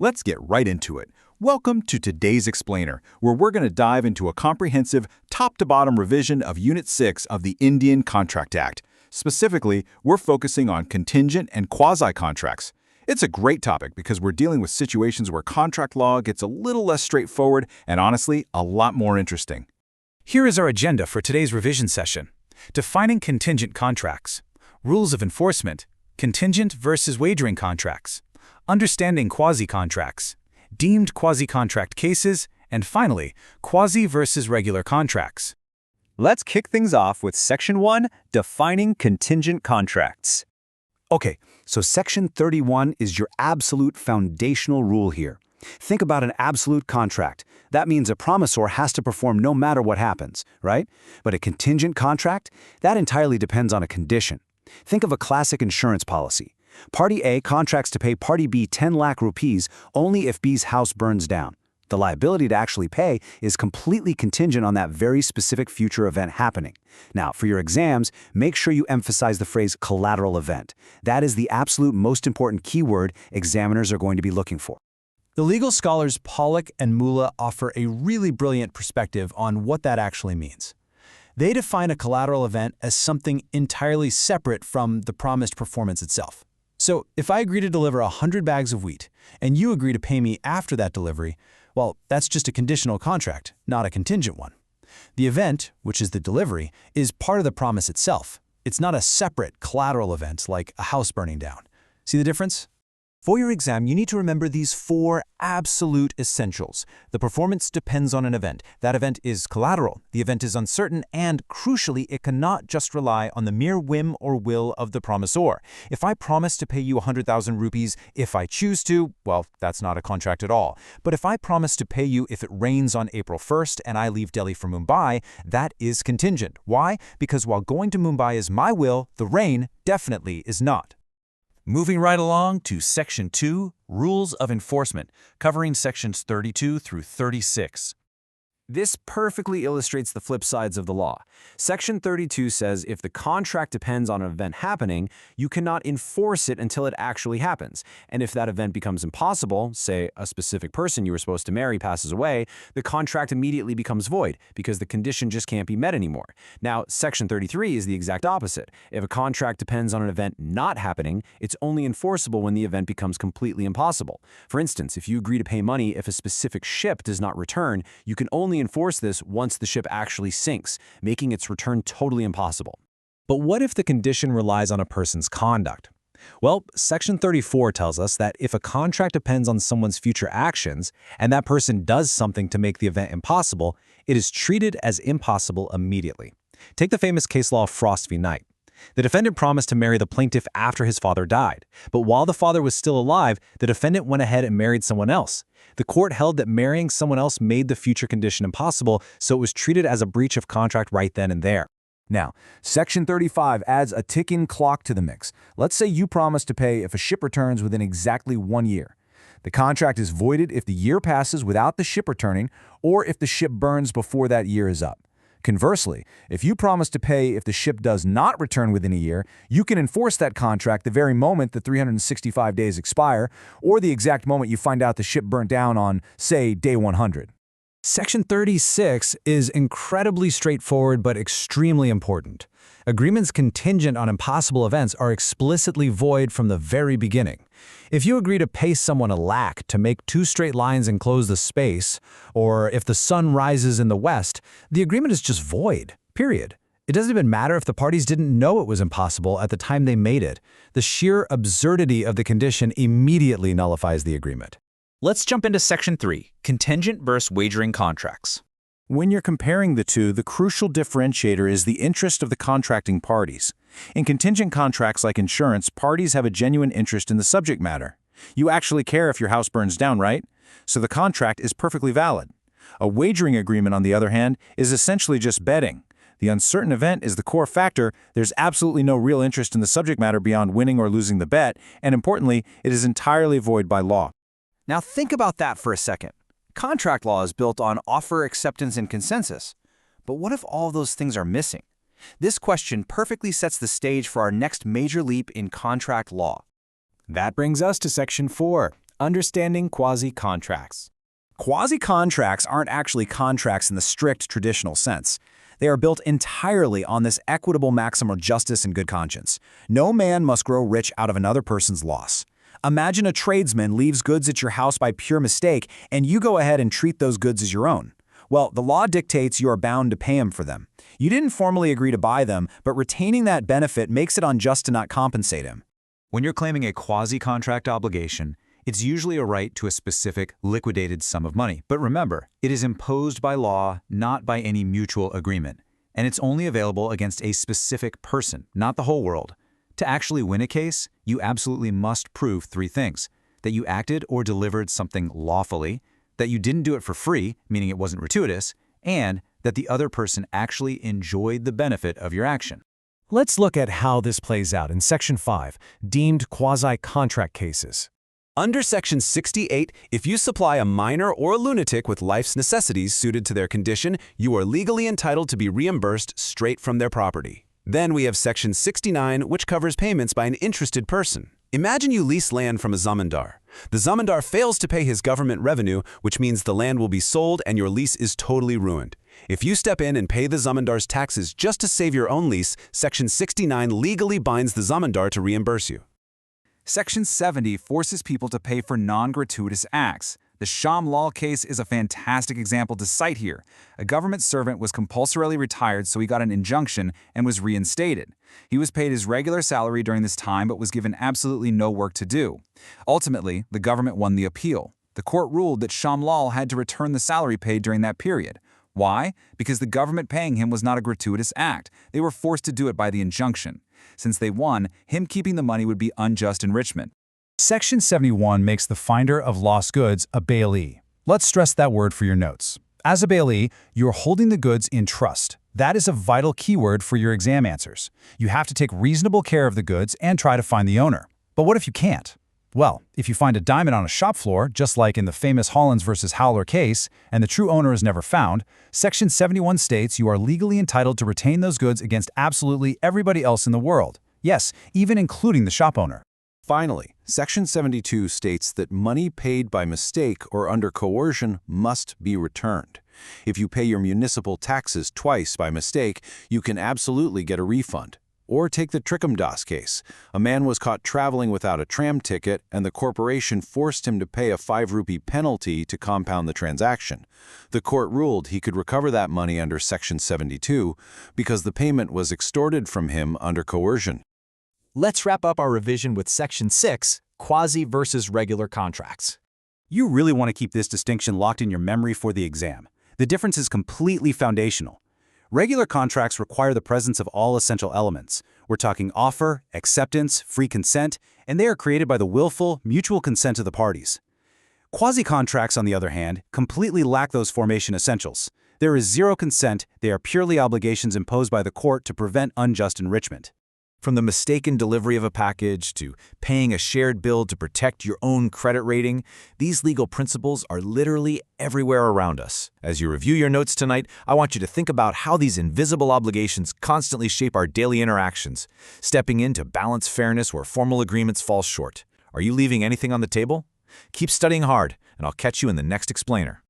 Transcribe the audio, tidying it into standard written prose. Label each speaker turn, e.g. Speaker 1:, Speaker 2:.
Speaker 1: Let's get right into it. Welcome to today's Explainer, where we're going to dive into a comprehensive, top-to-bottom revision of Unit 6 of the Indian Contract Act. Specifically, we're focusing on contingent and quasi-contracts. It's a great topic because we're dealing with situations where contract law gets a little less straightforward and, honestly, a lot more interesting.
Speaker 2: Here is our agenda for today's revision session. Defining contingent contracts, rules of enforcement, contingent versus wagering contracts, understanding quasi-contracts, deemed quasi-contract cases, and finally, quasi versus regular contracts.
Speaker 3: Let's kick things off with Section 1, Defining Contingent Contracts.
Speaker 4: Okay, so Section 31 is your absolute foundational rule here. Think about an absolute contract. That means a promisor has to perform no matter what happens, right? But a contingent contract, that entirely depends on a condition. Think of a classic insurance policy. Party A contracts to pay Party B 10 lakh rupees only if B's house burns down. The liability to actually pay is completely contingent on that very specific future event happening. Now, for your exams, make sure you emphasize the phrase collateral event. That is the absolute most important keyword examiners are going to be looking for.
Speaker 5: The legal scholars Pollack and Mulla offer a really brilliant perspective on what that actually means. They define a collateral event as something entirely separate from the promised performance itself. So, if I agree to deliver 100 bags of wheat, and you agree to pay me after that delivery, well, that's just a conditional contract, not a contingent one. The event, which is the delivery, is part of the promise itself. It's not a separate collateral event like a house burning down. See the difference? For your exam, you need to remember these 4 absolute essentials. The performance depends on an event. That event is collateral. The event is uncertain, and crucially, it cannot just rely on the mere whim or will of the promisor. If I promise to pay you 100,000 rupees if I choose to, well, that's not a contract at all. But if I promise to pay you if it rains on April 1st and I leave Delhi for Mumbai, that is contingent. Why? Because while going to Mumbai is my will, the rain definitely is not.
Speaker 2: Moving right along to Section 2, Rules of Enforcement, covering Sections 32 through 36.
Speaker 3: This perfectly illustrates the flip sides of the law. Section 32 says if the contract depends on an event happening, you cannot enforce it until it actually happens. And if that event becomes impossible, say a specific person you were supposed to marry passes away, the contract immediately becomes void because the condition just can't be met anymore. Now, Section 33 is the exact opposite. If a contract depends on an event not happening, it's only enforceable when the event becomes completely impossible. For instance, if you agree to pay money if a specific ship does not return, you can only enforce this once the ship actually sinks, making its return totally impossible.
Speaker 5: But what if the condition relies on a person's conduct? Well, Section 34 tells us that if a contract depends on someone's future actions, and that person does something to make the event impossible, it is treated as impossible immediately. Take the famous case law of Frost v. Knight. The defendant promised to marry the plaintiff after his father died, but while the father was still alive, the defendant went ahead and married someone else. The court held that marrying someone else made the future condition impossible, so it was treated as a breach of contract right then and there.
Speaker 4: Now, Section 35 adds a ticking clock to the mix. Let's say you promise to pay if a ship returns within exactly 1 year. The contract is voided if the year passes without the ship returning or if the ship burns before that year is up. Conversely, if you promise to pay if the ship does not return within a year, you can enforce that contract the very moment the 365 days expire, or the exact moment you find out the ship burnt down on, say, day 100.
Speaker 5: Section 36 is incredibly straightforward but extremely important. Agreements contingent on impossible events are explicitly void from the very beginning. If you agree to pay someone 1 lakh to make 2 straight lines enclose the space, or if the sun rises in the west, the agreement is just void, period. It doesn't even matter if the parties didn't know it was impossible at the time they made it. The sheer absurdity of the condition immediately nullifies the agreement.
Speaker 2: Let's jump into Section 3, Contingent versus Wagering Contracts.
Speaker 1: When you're comparing the two, the crucial differentiator is the interest of the contracting parties. In contingent contracts like insurance, parties have a genuine interest in the subject matter. You actually care if your house burns down, right? So the contract is perfectly valid. A wagering agreement, on the other hand, is essentially just betting. The uncertain event is the core factor. There's absolutely no real interest in the subject matter beyond winning or losing the bet, and importantly, it is entirely void by law.
Speaker 3: Now think about that for a second. Contract law is built on offer, acceptance, and consensus. But what if all those things are missing? This question perfectly sets the stage for our next major leap in contract law.
Speaker 5: That brings us to Section 4,
Speaker 3: Understanding quasi-contracts.
Speaker 1: Quasi-contracts aren't actually contracts in the strict traditional sense. They are built entirely on this equitable maxim of justice and good conscience. No man must grow rich out of another person's loss. Imagine a tradesman leaves goods at your house by pure mistake, and you go ahead and treat those goods as your own. Well, the law dictates you are bound to pay him for them. You didn't formally agree to buy them, but retaining that benefit makes it unjust to not compensate him.
Speaker 2: When you're claiming a quasi-contract obligation, it's usually a right to a specific, liquidated sum of money. But remember, it is imposed by law, not by any mutual agreement. And it's only available against a specific person, not the whole world. To actually win a case, you absolutely must prove three things: that you acted or delivered something lawfully, that you didn't do it for free, meaning it wasn't gratuitous, and that the other person actually enjoyed the benefit of your action.
Speaker 3: Let's look at how this plays out in Section 5, deemed quasi-contract cases. Under Section 68, if you supply a minor or a lunatic with life's necessities suited to their condition, you are legally entitled to be reimbursed straight from their property. Then we have Section 69, which covers payments by an interested person. Imagine you lease land from a zamindar. The zamindar fails to pay his government revenue, which means the land will be sold and your lease is totally ruined. If you step in and pay the zamindar's taxes just to save your own lease, Section 69 legally binds the zamindar to reimburse you.
Speaker 6: Section 70 forces people to pay for non-gratuitous acts. The Sham Lal case is a fantastic example to cite here. A government servant was compulsorily retired, so he got an injunction and was reinstated. He was paid his regular salary during this time but was given absolutely no work to do. Ultimately, the government won the appeal. The court ruled that Sham Lal had to return the salary paid during that period. Why? Because the government paying him was not a gratuitous act. They were forced to do it by the injunction. Since they won, him keeping the money would be unjust enrichment.
Speaker 5: Section 71 makes the finder of lost goods a bailee. Let's stress that word for your notes. As a bailee, you're holding the goods in trust. That is a vital keyword for your exam answers. You have to take reasonable care of the goods and try to find the owner. But what if you can't? Well, if you find a diamond on a shop floor, just like in the famous Hollins versus Howler case, and the true owner is never found, Section 71 states you are legally entitled to retain those goods against absolutely everybody else in the world. Yes, even including the shop owner.
Speaker 1: Finally, Section 72 states that money paid by mistake or under coercion must be returned. If you pay your municipal taxes twice by mistake, you can absolutely get a refund. Or take the Trikam Das case. A man was caught traveling without a tram ticket, and the corporation forced him to pay a 5 rupee penalty to compound the transaction. The court ruled he could recover that money under Section 72 because the payment was extorted from him under coercion.
Speaker 3: Let's wrap up our revision with Section 6, quasi versus regular contracts.
Speaker 4: You really want to keep this distinction locked in your memory for the exam. The difference is completely foundational. Regular contracts require the presence of all essential elements. We're talking offer, acceptance, free consent, and they are created by the willful, mutual consent of the parties. Quasi-contracts, on the other hand, completely lack those formation essentials. There is zero consent, they are purely obligations imposed by the court to prevent unjust enrichment.
Speaker 2: From the mistaken delivery of a package to paying a shared bill to protect your own credit rating, these legal principles are literally everywhere around us. As you review your notes tonight, I want you to think about how these invisible obligations constantly shape our daily interactions, stepping in to balance fairness where formal agreements fall short. Are you leaving anything on the table? Keep studying hard, and I'll catch you in the next explainer.